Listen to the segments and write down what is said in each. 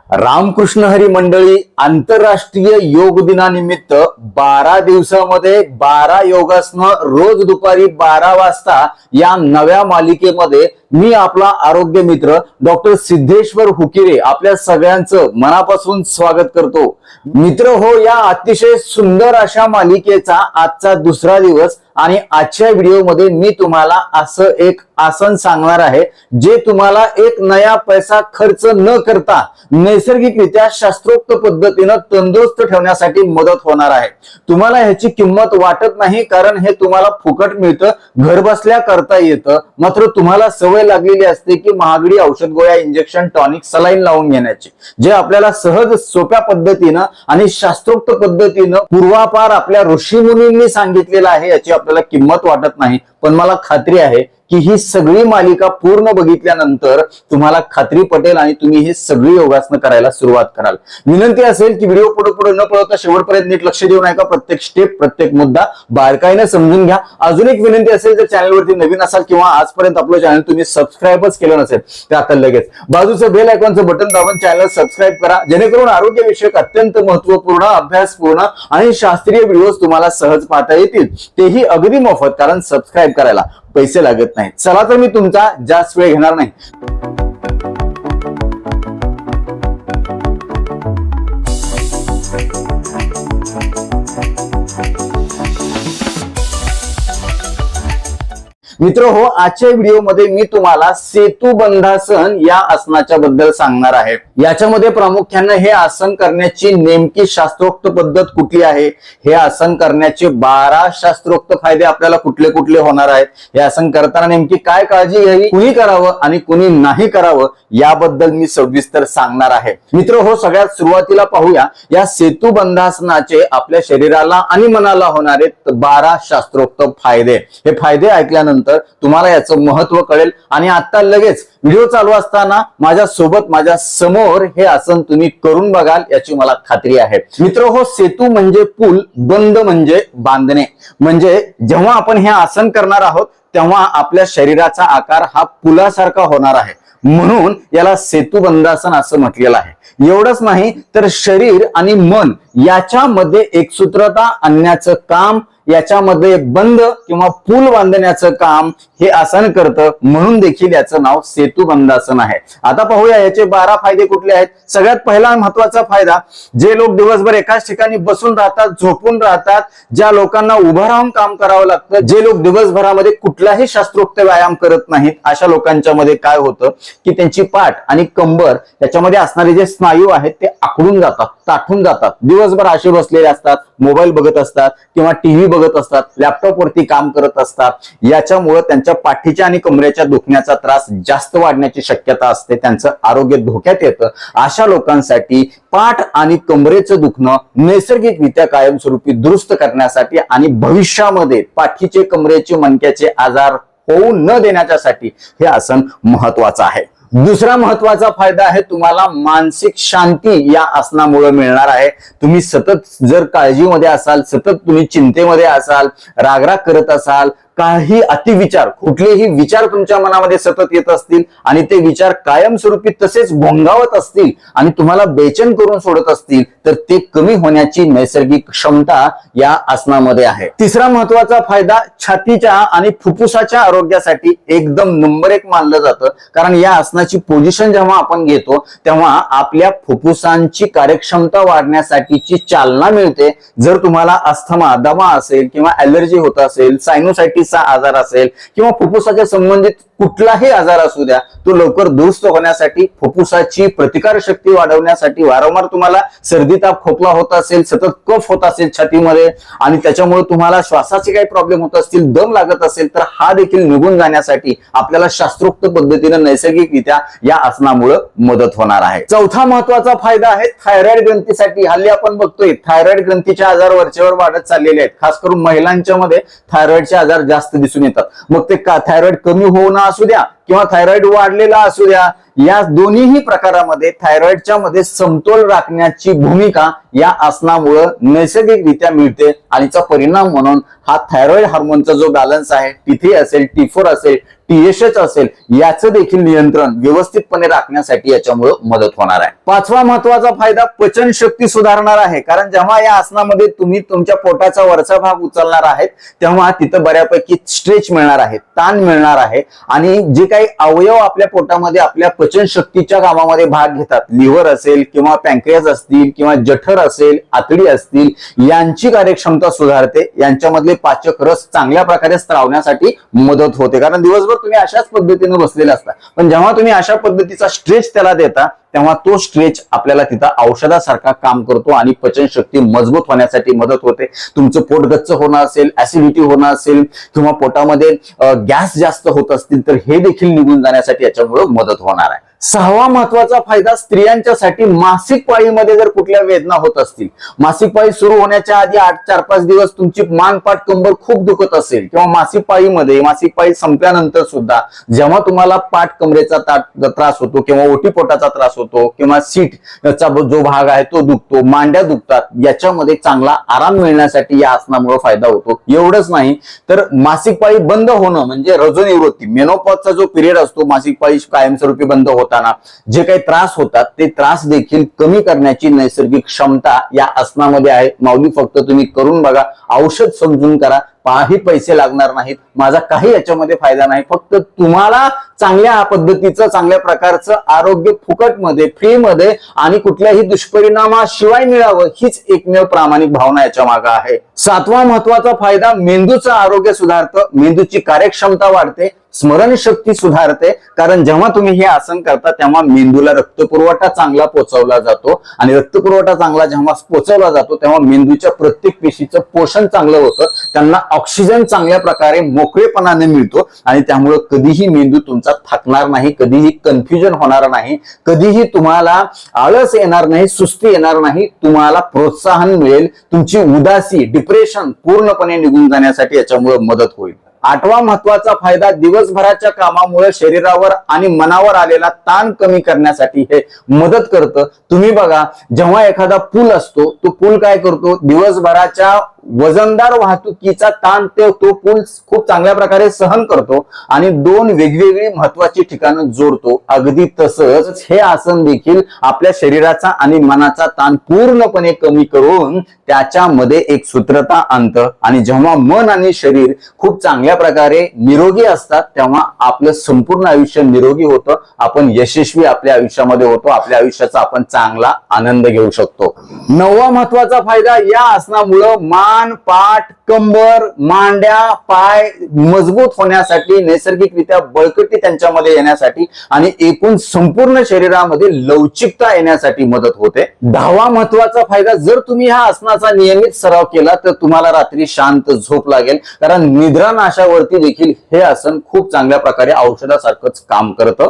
रामकृष्ण हरी मंडळी, आंतरराष्ट्रीय योग दिनानिमित्त 12 दिवसामध्ये 12 योगासनं रोज दुपारी 12 वाजता या नव्या मालिकेमध्ये मी आपला आरोग्य मित्र डॉक्टर सिद्धेश्वर हुकिरे आपल्या सगळ्यांचं मनापासून स्वागत करतो। मित्र हो, या अतिशय सुंदर अशा मालिकेचा आजचा दुसरा दिवस आणि आजच्या व्हिडिओमध्ये मी तुम्हाला असं एक आसन सांगणार आहे जे तुम्हाला एक नया पैसा खर्च न करता नैसर्गिकरित्या शास्त्रोक्त पद्धतीने तंदुरुस्त ठेवण्यासाठी मदत होणार आहे। तुम्हाला ह्याची किंमत वाटत नाही, कारण हे तुम्हाला फुकट मिळतं, घर बसल्या करता येतं। मात्र तुम्हाला सवय लागलेली असते की महागडी औषध गोळ्या, इंजेक्शन, टॉनिक, सलाईन लावून घेण्याची, जे आपल्याला सहज सोप्या पद्धतीनं आणि शास्त्रोक्त पद्धतीनं पूर्वापार आपल्या ऋषीमुनींनी सांगितलेलं आहे, याची आपल्याला किंमत वाटत नाही। पण मला खात्री आहे की ही सगळी मालिका पूर्ण बघितल्यानंतर तुम्हाला खात्री पटेल आणि तुम्ही ही सगळी योगासनं करायला सुरुवात कराल। विनंती असेल की व्हिडिओ पुढे न पळवता शेवटपर्यंत नीट लक्ष देऊन ऐका, प्रत्येक स्टेप, प्रत्येक मुद्दा बारकाईने समजून घ्या। अजून एक विनंती असेल, जर चॅनलवरती नवीन असाल किंवा आजपर्यंत आपलं चॅनल तुम्ही सबस्क्राईबच केलं नसेल तर आता लगेच बाजूचं बेल आयकॉनचं बटन दाबून चॅनल सबस्क्राईब करा, जेणेकरून आरोग्यविषयक अत्यंत महत्त्वपूर्ण, अभ्यासपूर्ण आणि शास्त्रीय व्हिडिओज तुम्हाला सहज पाहता येतील, तेही अगदी मोफत, कारण सबस्क्राईब करायला पैसे लागत नाही। चला तर मी तुमचा जास्त वेळ घेणार नाही। मित्र हो, आजच्या व्हिडिओमध्ये मी तुम्हाला सेतुबंधासन या आसनाच्या बद्दल सांगणार आहे। याच्यामध्ये प्रामुख्याने हे आसन करण्याची नेमकी शास्त्रोक्त पद्धत कुठली आहे, हे आसन करण्याचे 12 शास्त्रोक्त फायदे आपल्याला कुठले कुठले होणार आहेत, हे आसन करताना नेमकी काय काळजी घ्यावी, कुणी करावं आणि कुणी नाही करावं, याबद्दल मी सविस्तर सांगणार आहे। मित्र हो, सगळ्यात सुरुवातीला पाहूया या सेतुबंधासनाचे आपल्या शरीराला आणि मनाला होणारे 12 शास्त्रोक्त फायदे। हे फायदे ऐकल्यानंतर तुम्हाला याचं महत्व कळेल आणि आता लगेच व्हिडिओ चालू असताना माझ्या सोबत, माझ्या समोर हे आसन तुम्ही करून बघाल याची मला खात्री आहे। मित्र हो, सेतू म्हणजे पूल, बंद म्हणजे बांधणे। म्हणजे जेव्हा आपण हे आसन करणार आहोत तेव्हा आपल्या शरीराचा आकार हा पुलासारखा होणार आहे, म्हणून याला सेतुबंधासन असं म्हटलेलं आहे। एवढंच नाही तर शरीर आणि मन याच्यामध्ये एकसूत्रता आणण्याचं काम, याच्यामध्ये बंद किंवा पूल बांधण्याचं काम हे आसन करतं, म्हणून देखील याचं नाव सेतुबंधासन आहे। आता पाहूया याचे 12 फायदे कुठले आहेत। सगळ्यात पहिला महत्वाचा फायदा, जे लोक दिवसभर एकाच ठिकाणी बसून राहतात, झोपून राहतात, ज्या लोकांना उभं राहून काम करावं लागतं, जे लोक दिवसभरामध्ये कुठलाही शास्त्रोक्त व्यायाम करत नाहीत, अशा लोकांच्या मध्ये काय होतं की त्यांची पाठ आणि कंबर याच्यामध्ये असणारे जे स्नायू आहेत ते आखडून जातात, ताठून जातात। दिवसभर असे बसलेले असतात, मोबाईल बघत असतात किंवा टीव्ही बघत असतात, लॅपटॉप वरती काम करत असतात। याच्यामुळे त्यांच्या पाठीच्या आणि कमरेच्या दुखण्याचा त्रास जास्त वाढण्याची शक्यता असते, त्यांचं आरोग्य धोक्यात येतं। अशा लोकांसाठी पाठ आणि कमरेचं दुखणं नैसर्गिकरित्या कायमस्वरूपी दुरुस्त करण्यासाठी आणि भविष्यामध्ये पाठीचे, कमरेचे, मणक्याचे आजार होऊ न देण्यासाठी हे आसन महत्वाचं आहे। दुसरा महत्वाचा फायदा आहे, तुम्हाला मानसिक शांती या आसनामुळे मिळणार आहे। तुम्ही सतत जर काळजीमध्ये असाल, सतत तुम्ही चिंतेमध्ये असाल, रागराग करत असाल, काही अतिविचार, कुठलेही विचार तुमच्या मनामध्ये सतत येत असतील आणि ते विचार कायमस्वरूपी तसेच घोंगावत असतील आणि तुम्हाला बेचैन करून सोडत असतील, तर ते कमी होण्याची नैसर्गिक क्षमता या आसनामध्ये आहे। तिसरा महत्वाचा फायदा, छातीच्या आणि फुफ्फुसाच्या आरोग्यासाठी एकदम नंबर 1 मानलं जातं, कारण या आसनाची पोझिशन जेव्हा आपण घेतो तेव्हा आपल्या फुफ्फुसांची कार्यक्षमता वाढण्यासाठीची चालना मिळते। जर तुम्हाला अस्थमा, दमा असेल किंवा ॲलर्जी होत असेल, सायनोसायटिस आजार असेल किंवा फुफ्फुसाच्या संबंधित कुठलाही आजार असू द्या, तो लवकर दुरुस्त होण्यासाठी, फुफ्फुसाची प्रतिकार शक्ती वाढवण्यासाठी, वारंवार तुम्हाला सर्दी, ताप, खोकला होत असेल, सतत कफ होत असेल छातीमध्ये आणि त्याच्यामुळे तुम्हाला श्वासाचे काही प्रॉब्लेम होत असतील, दम लागत असेल, तर हा देखील निघून जाण्यासाठी आपल्याला शास्त्रोक्त पद्धतीने नैसर्गिकरित्या या आसनामुळे मदत होणार आहे। चौथा महत्वाचा फायदा आहे थायरॉइड ग्रंथीसाठी। हल्ली आपण बघतोय थायरॉइड ग्रंथीचे आजार वरचेवर वाढत चाललेले आहेत, खास करून महिलांच्या मध्ये थायरॉइडचे आजार जास्त दिसून येतात। मग ते थायरॉइड कमी होणं असू द्या किंवा थायरॉइड वाढलेला असू द्या, या दोन्हीही प्रकारामध्ये थायरॉइडच्या मध्ये समतोल राखण्याची भूमिका या आसनामुळे नैसर्गिकरित्या मिळते आणि त्याचा परिणाम म्हणून हा थायरॉइड हार्मोनचा जो बॅलन्स आहे T3 असेल, T4 असेल, TSH असेल, याचं देखील नियंत्रण व्यवस्थितपणे राखण्यासाठी याच्यामुळे मदत होणार आहे. पाचवा महत्वाचा फायदा पचन शक्ती सुधारणार आहे. कारण जेव्हा या आसनामध्ये तुम्ही तुमच्या पोटाचा वरचा भाग उचलणार आहेत तेव्हा तिथं बऱ्यापैकी स्ट्रेच मिळणार आहे, ताण मिळणार आहे आणि जे काही अवयव आपल्या पोटामध्ये आपल्या पचन शक्तीच्या कामामध्ये भाग घेतात, लिव्हर असेल किंवा पॅन्क्रियास असतील किंवा जठर असेल, आतडी असतील, यांची कार्यक्षमता सुधारते. यांच्यामधले पाचक रस चांगल्या प्रकारे स्त्रावण्यासाठी मदत होते. कारण दिवसभर तुम्ही अशाच पद्धतीने बसलेले असता, पण जेव्हा तुम्ही अशा पद्धतीचा स्ट्रेच त्याला देता तेव्हा तो स्ट्रेच आपल्याला तिथं औषधासारखा काम करतो आणि पचन शक्ती मजबूत होण्यासाठी मदत होते. तुमचं पोट गच्च होणं असेल, ऍसिडिटी होणं असेल किंवा पोटामध्ये गॅस जास्त होत असतील तर हे देखील निघून जाण्यासाठी याच्यामुळे मदत होणार आहे. सहावा महत्वाचा फायदा स्त्रियांच्यासाठी मासिक पाळीमध्ये जर कुठल्या वेदना होत असतील, मासिक पाळी सुरू होण्याच्या आधी 4-5 दिवस तुमची मान, पाठ, कंबर खूप दुखत असेल किंवा मासिक पाळी संपल्यानंतर सुद्धा जेव्हा तुम्हाला पाठ कमरेचा त्रास होतो किंवा ओटीपोटाचा त्रास होतो किंवा सीटचा जो भाग आहे तो दुखतो, मांड्या दुखतात, याच्यामध्ये चांगला आराम मिळण्यासाठी या आसनामुळे फायदा होतो. एवढंच नाही तर मासिक पाळी बंद होणं म्हणजे रजोनिवृत्ती, मेनोपॉजचा जो पिरियड असतो, मासिक पाळी कायमस्वरूपी बंद होताना जे काही त्रास होतात ते त्रास देखील कमी करण्याची नैसर्गिक क्षमता या आसनामध्ये आहे. माऊली फक्त तुम्ही करून बघा, औषध समजून करा, काही पैसे लागणार नाहीत, माझा काही याच्यामध्ये फायदा नाही, फक्त तुम्हाला चांगल्या पद्धतीचं, चांगल्या प्रकारचं आरोग्य फुकटमध्ये, फ्रीमध्ये आणि कुठल्याही दुष्परिणामाशिवाय मिळावं, हीच एकमेव प्रामाणिक भावना याच्या मागे आहे. सातवा महत्वाचा फायदा मेंदूचं आरोग्य सुधारतं, मेंदूची कार्यक्षमता वाढते, स्मरणशक्ती सुधारते. कारण जेव्हा तुम्ही हे आसन करता तेव्हा मेंदूला रक्तपुरवठा चांगला पोहोचवला जातो आणि रक्तपुरवठा चांगला जेव्हा पोहोचवला जातो तेव्हा मेंदूच्या प्रत्येक पेशीचं पोषण चांगलं होतं, त्यांना ऑक्सिजन चांगल्या प्रकारे मोकळेपणाने मिळतो आणि त्यामुळे कधीही मेंदू तुमचा थकणार नाही, कधीही कन्फ्युजन होणार नाही, कधीही तुम्हाला आळस येणार नाही, सुस्ती येणार नाही, तुम्हाला प्रोत्साहन मिळेल, तुमची उदासी, डिप्रेशन पूर्णपणे निघून जाण्यासाठी याच्यामुळे मदत होईल. आठवा महत्वाचा फायदा दिवसभराच्या कामामुळे शरीरावर आणि मनावर आलेला ताण कमी करण्यासाठी हे मदत करतं. तुम्ही बघा, जेव्हा एखादा पूल असतो तो पूल काय करतो, दिवसभराच्या वजनदार वाहतुकीचा ताण तो पूल खूप चांगल्या प्रकारे सहन करतो आणि दोन वेगवेगळी महत्वाची ठिकाणं जोडतो. अगदी तसंच हे आसन देखील आपल्या शरीराचा आणि मनाचा ताण पूर्णपणे कमी करून त्याच्यामध्ये एक सूत्रता आणतं आणि जेव्हा मन आणि शरीर खूप चांगल्या प्रकारे निरोगी असतात तेव्हा आपलं संपूर्ण आयुष्य निरोगी होतं, आपण यशस्वी आपल्या आयुष्यामध्ये होतो, आपल्या आयुष्याचा आपण चांगला आनंद घेऊ शकतो. नववा महत्वाचा फायदा या आसनामुळे मान, पाठ, कंबर, मांड्या, पाय मजबूत होण्यासाठी, नैसर्गिकरित्या बळकटी त्यांच्यामध्ये येण्यासाठी आणि एकूण संपूर्ण शरीरामध्ये लवचिकता येण्यासाठी मदत होते. दहावा महत्वाचा फायदा, जर तुम्ही हा आसनाचा नियमित सराव केला तर तुम्हाला रात्री शांत झोप लागेल, कारण निद्रानाशावरती देखील हे आसन खूप चांगल्या प्रकारे औषधासारखंच काम करतं.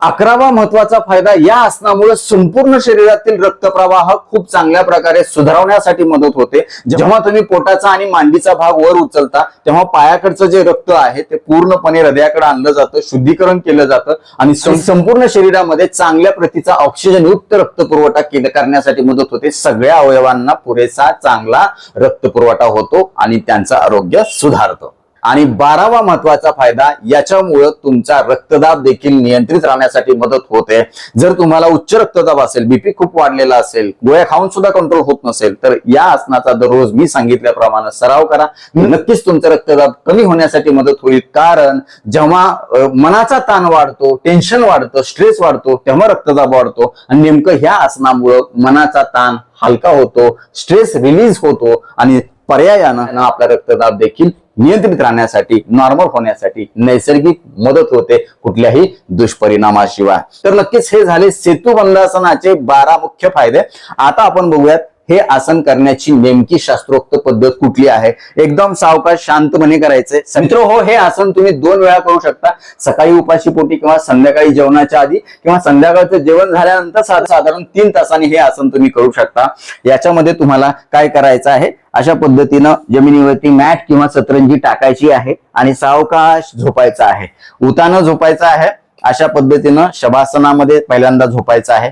11वा महत्वाचा फायदा, या आसनामुळे संपूर्ण शरीरातील रक्तप्रवाह खूप चांगल्या प्रकारे सुधारवण्यासाठी मदत होते. जेव्हा तुम्ही पोटाचा आणि मांडीचा भाग वर उचलता तेव्हा पायाकडचं जे रक्त आहे ते पूर्णपणे हृदयाकडे आणलं जातं, शुद्धीकरण केलं जातं आणि संपूर्ण शरीरामध्ये चांगल्या प्रतीचा ऑक्सिजन युक्त रक्तपुरवठा करण्यासाठी मदत होते. सगळ्या अवयवांना पुरेसा चांगला रक्तपुरवठा होतो आणि त्यांचं आरोग्य सुधारतं. आणि 12वा महत्वाचा फायदा, याच्यामुळे तुमचा रक्तदाब देखील नियंत्रित राहण्यासाठी मदत होते. जर तुम्हाला उच्च रक्तदाब असेल, बीपी खूप वाढलेला असेल, गोळ्या खाऊन सुद्धा कंट्रोल होत नसेल तर या आसनाचा दररोज मी सांगितल्याप्रमाणे सराव करा, नक्कीच तुमचा रक्तदाब कमी होण्यासाठी मदत होईल. कारण जेव्हा मनाचा ताण वाढतो, टेन्शन वाढतं, स्ट्रेस वाढतो तेव्हा रक्तदाब वाढतो आणि नेमकं ह्या आसनामुळे मनाचा ताण हलका होतो, स्ट्रेस रिलीज होतो आणि पर्यायानं आपला रक्तदाब देखील नियंत्रित राहण्यासाठी, नॉर्मल होण्यासाठी नैसर्गिक मदत होते, कुठल्याही दुष्परिणामाशिवाय. तर नक्कीच हे झाले सेतुबंधासनाचे 12 मुख्य फायदे. आता आपण बघूयात हे आसन करण्याची नेमकी शास्त्रोक्त पद्धत कुठली आहे. एकदम सावकाश शांतपणे करायचंय. मित्रो हो, हे आसन तुम्ही 2 वेळा करू शकता, सकाळी उपाशीपोटी किंवा संध्याकाळी जेवणाच्या आधी किंवा संध्याकाळचं जेवण झाल्यानंतर साधारण 3 तासांनी हे आसन तुम्ही करू शकता. याच्यामध्ये तुम्हाला काय करायचं आहे, अशा पद्धतीनं जमिनीवरती मॅट किंवा सतरंजी टाकायची आहे आणि सावकाश झोपायचं आहे. उतानं झोपायचं आहे अशा पद्धतीनं शवासनामध्ये पहिल्यांदा झोपायचं आहे.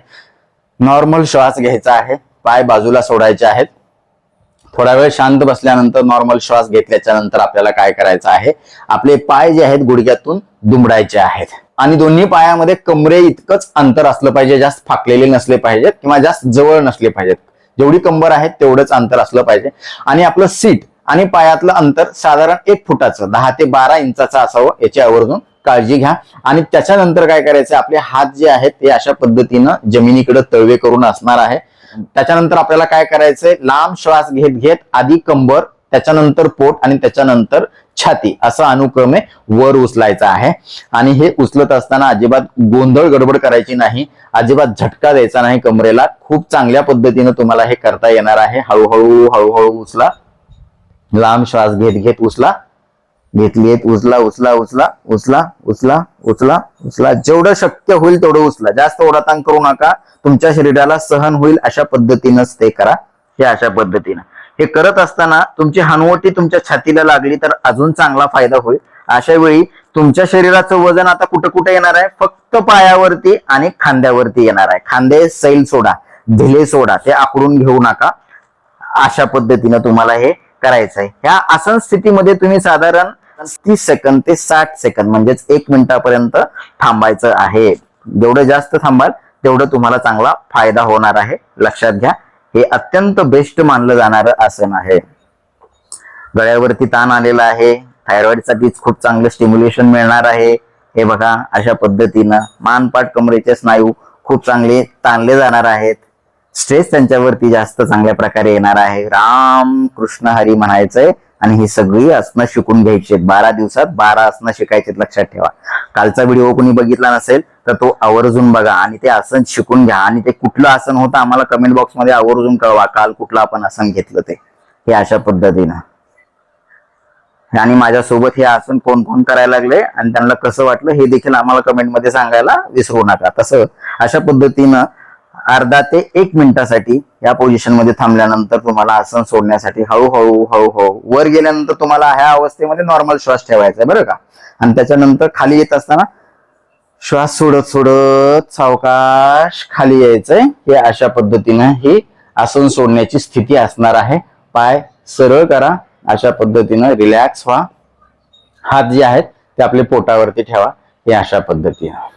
नॉर्मल श्वास घ्यायचा आहे, पाय बाजूला सोडायचे आहेत. थोडा वेळ शांत बसल्यानंतर नॉर्मल श्वास घेतल्याच्या नंतर आपल्याला काय करायचं आहे, आपले पाय जे आहेत गुडघ्यातून दुमडायचे आहेत आणि दोन्ही पायामध्ये कमरे इतकंच अंतर असलं पाहिजे. जास्त फाकलेले नसले पाहिजेत किंवा जास्त जवळ नसले पाहिजेत. जेवढी कंबर आहे तेवढंच अंतर असलं पाहिजे आणि आपलं सीट आणि पायातलं अंतर साधारण 1 फुटाचं 10 ते 12 इंचाचं असावं, याची आवर्जून काळजी घ्या. आणि त्याच्यानंतर काय करायचं, आपले हात जे आहेत ते अशा पद्धतीनं जमिनीकडे तळवे करून असणार आहे. त्याच्यानंतर आपल्याला काय करायचंय, लांब श्वास घेत घेत आधी कंबर, त्याच्यानंतर पोट आणि त्याच्यानंतर छाती असं अनुक्रमे वर उचलायचं आहे. आणि हे उचलत असताना अजिबात गोंधळ गडबड करायची नाही, अजिबात झटका द्यायचा नाही कमरेला. खूप चांगल्या पद्धतीने तुम्हाला हे करता येणार आहे. हळूहळू हळूहळू उचला, लांब श्वास घेत घेत उचला, घेतलीत उचला उचला उचला उचला उचला उचला उचला, जेवढं शक्य होईल तेवढं उचला. जास्त ओढाताण करू नका, तुमच्या शरीराला सहन होईल अशा पद्धतीनंच ते करा. हे अशा पद्धतीनं हे करत असताना तुमची हनुवटी तुमच्या छातीला लागली तर अजून चांगला फायदा होईल. अशा वेळी तुमच्या शरीराचं वजन आता कुठं कुठे येणार आहे, फक्त पायावरती आणि खांद्यावरती येणार आहे. खांदे सैल सोडा, ढिले सोडा, ते आखडून घेऊ नका. अशा पद्धतीनं तुम्हाला हे करायचंय. ह्या आसन स्थितीमध्ये तुम्ही साधारण 30 सेकंद ते 60 सेकंद म्हणजेच 1 मिनिटापर्यंत थांबायचं आहे. जेवढं जास्त थांबाल तेवढं तुम्हाला चांगला फायदा होणार आहे. लक्षात घ्या, हे अत्यंत बेस्ट मानलं जाणारं आसन आहे. गळ्यावरती ताण आलेला आहे, थायरॉइडसाठी खूप चांगलं स्टिम्युलेशन मिळणार आहे. हे बघा, अशा पद्धतीनं मानपाट कमरेचे स्नायू खूप चांगले ताणले जाणार आहेत. स्ट्रेस त्यांच्यावरती जास्त चांगल्या प्रकारे येणार आहे. राम कृष्ण हरी म्हणायचंय आणि ही सगळी आसनं शिकून घ्यायची. 12 दिवसात 12 आसनं शिकायची, लक्षात ठेवा. कालचा व्हिडिओ कोणी बघितला नसेल तर तो आवर्जून बघा आणि ते आसन शिकून घ्या. आणि ते कुठलं आसन होतं आम्हाला कमेंट बॉक्स मध्ये आवर्जून कळवा, काल कुठलं आपण आसन घेतलं ते. हे अशा पद्धतीनं. आणि माझ्यासोबत हे आसन कोण कोण करायला लागले आणि त्यांना कसं वाटलं हे देखील आम्हाला कमेंट मध्ये सांगायला विसरू नका. तसं अशा पद्धतीनं अर्धा ते 1 मिनिटासाठी या पोझिशन मध्ये थांबल्यानंतर तुम्हाला आसन सोडण्यासाठी हळूहळू हळूहळू वर गेल्यानंतर तुम्हाला ह्या अवस्थेमध्ये नॉर्मल श्वास ठेवायचा आहे बरं का. आणि त्याच्यानंतर खाली येत असताना श्वास सोडत सोडत सावकाश खाली यायचंय. हे अशा पद्धतीनं ही आसन सोडण्याची स्थिती असणार आहे. पाय सरळ करा, अशा पद्धतीनं रिलॅक्स व्हा. हात जे आहेत ते आपले पोटावरती ठेवा. हे अशा पद्धतीनं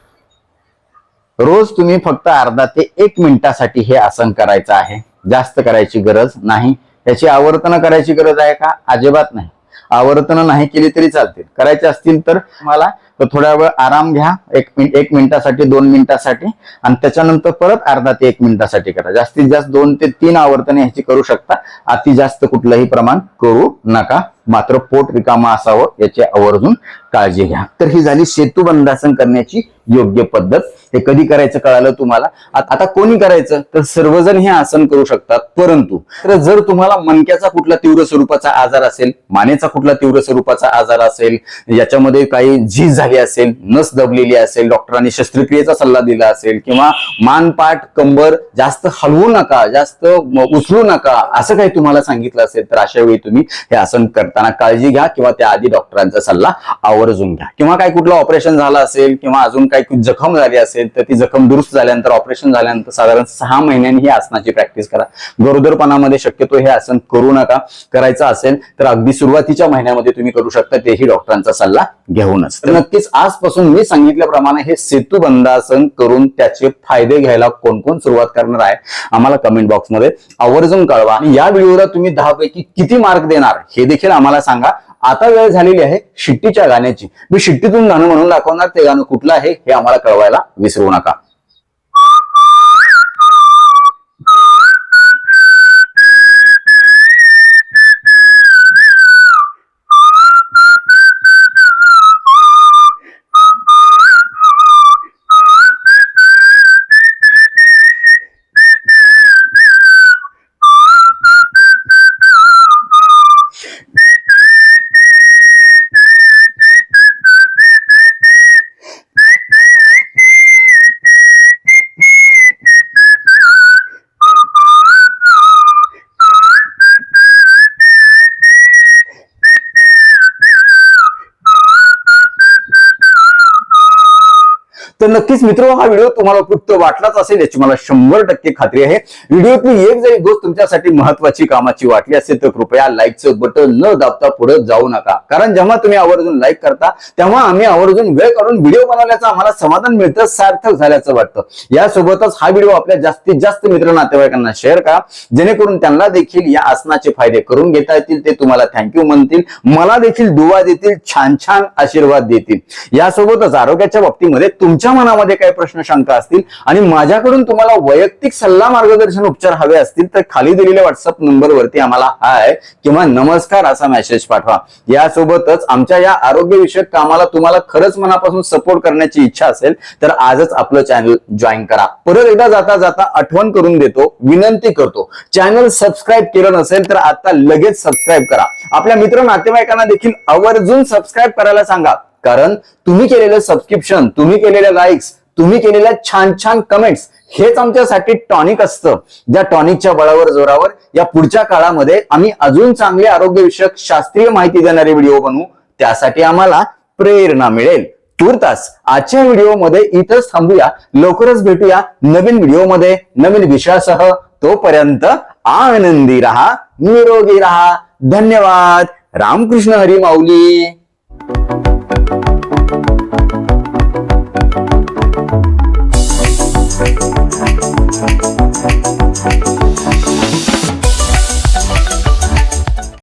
रोज तुम्ही फक्त अर्धा ते 1 मिनिटासाठी हे आसन करायचं आहे. जास्त करायची गरज नाही. याची आवर्तन करायची गरज आहे का? अजिबात नाही. आवर्तन नाही केली तरी चालतील. करायचे असतील तर मला थोड्या वेळ आराम घ्या, 1 मिनिटासाठी 2 मिनिटासाठी, आणि त्याच्यानंतर परत अर्धा ते 1 मिनिटासाठी करा. जास्तीत जास्त 2 ते 3 आवर्तने ह्याची करू शकता. अति जास्त कुठलंही प्रमाण करू नका. मात्र पोट रिकामा असावं याची आवर्जून काळजी घ्या. तर ही झाली सेतुबंधासन करण्याची योग्य पद्धत. हे कधी करायचं कळालं तुम्हाला. आता कोणी करायचं तर सर्वजण हे आसन करू शकतात. परंतु जर तुम्हाला मणक्याचा कुठला तीव्र स्वरूपाचा आजार असेल, मानेचा कुठला तीव्र स्वरूपाचा आजार असेल, याच्यामध्ये काही झीज झाली असेल, नस दबलेली असेल, डॉक्टरांनी शस्त्रक्रियेचा सल्ला दिला असेल, किंवा मानपाट कंबर जास्त हलवू नका, जास्त उचलू नका, असं काही तुम्हाला सांगितलं असेल तर अशा वेळी तुम्ही हे आसन करताना काळजी घ्या किंवा त्याआधी डॉक्टरांचा सल्ला आवर्जून घ्या. किंवा काही कुठलं ऑपरेशन झालं असेल किंवा अजून काही जखम झाली असेल तर ती जखम दुरुस्त झाल्यानंतर, ऑपरेशन झाल्यानंतर साधारण 6 महिन्यांनी ही आसनाची प्रॅक्टिस करा. गरोदरपणामध्ये शक्यतो हे आसन करू नका. करायचं असेल तर अगदी सुरुवातीच्या महिन्यामध्ये तुम्ही करू शकता, तेही डॉक्टरांचा सल्ला घेऊनच. तर नक्कीच आजपासून मी सांगितल्याप्रमाणे हे सेतुबंधासन करून त्याचे फायदे घ्यायला कोण कोण सुरुवात करणार आहे आम्हाला कमेंट बॉक्समध्ये आवर्जून कळवा. आणि या व्हिडिओला तुम्ही 10 पैकी किती मार्क देणार हे देखील आम्हाला सांगा. आता वेळ झालेली आहे शिट्टीच्या गाण्याची. मी शिट्टीतून गाणं म्हणून दाखवणार, ते गाणं कुठलं आहे हे आम्हाला कळवायला विसरू नका. तर नक्कीच मित्र हा व्हिडिओ तुम्हाला उपयुक्त वाटलाच असेल याची मला 100% खात्री आहे. व्हिडिओतली एक जरी गोष्ट तुमच्यासाठी महत्वाची कामाची वाटली असेल तर कृपया लाईकचं बटन न दाबता पुढे जाऊ नका, कारण जेव्हा तुम्ही आवर्जून लाईक करता तेव्हा आम्ही आवर्जून वेळ काढून व्हिडिओ बनवल्याचं आम्हाला समाधान मिळतं, सार्थक झाल्याचं वाटतं. यासोबतच हा व्हिडिओ आपल्या जास्तीत जास्त मित्र नातेवाईकांना शेअर करा, जेणेकरून त्यांना देखील या आसनाचे फायदे करून घेता येतील, ते तुम्हाला थँक्यू म्हणतील, मला देखील दुवा देतील, छान छान आशीर्वाद देतील. यासोबतच आरोग्याच्या बाबतीमध्ये तुमच्या मनामध्ये काही प्रश्न शंका असतील आणि माझ्याकडून तुम्हाला वैयक्तिक सल्ला मार्गदर्शन उपचार हवे असतील तर खाली दिलेल्या व्हॉट्सअप नंबरवरती आम्हाला हाय किंवा नमस्कार असा मेसेज पाठवा. यासोबतच आमच्या या आरोग्यविषयक कामाला तुम्हाला खरंच मनापासून सपोर्ट करण्याची इच्छा असेल तर आजच आपलं चॅनल जॉईन करा. परत एकदा जाता जाता आठवण करून देतो, विनंती करतो, चॅनल सबस्क्राईब केलं नसेल तर आता लगेच सबस्क्राईब करा. आपल्या मित्र नातेवाईकांना देखील आवर्जून सबस्क्राईब करायला सांगा, कारण तुम्ही केलेलं सबस्क्रिप्शन, तुम्ही केलेल्या लाईक्स, तुम्ही केलेल्या छान छान कमेंट्स हेच आमच्यासाठी टॉनिक असतं. ज्या टॉनिकच्या बळावर जोरावर या पुढच्या काळामध्ये आम्ही अजून चांगले आरोग्यविषयक शास्त्रीय माहिती देणारे व्हिडिओ बनवू, त्यासाठी आम्हाला प्रेरणा मिळेल. तूर्तास आजच्या व्हिडिओमध्ये इथंच थांबूया. लवकरच भेटूया नवीन व्हिडिओमध्ये नवीन विषयासह. तोपर्यंत आनंदी रहा, निरोगी रहा. धन्यवाद. रामकृष्ण हरी माऊली.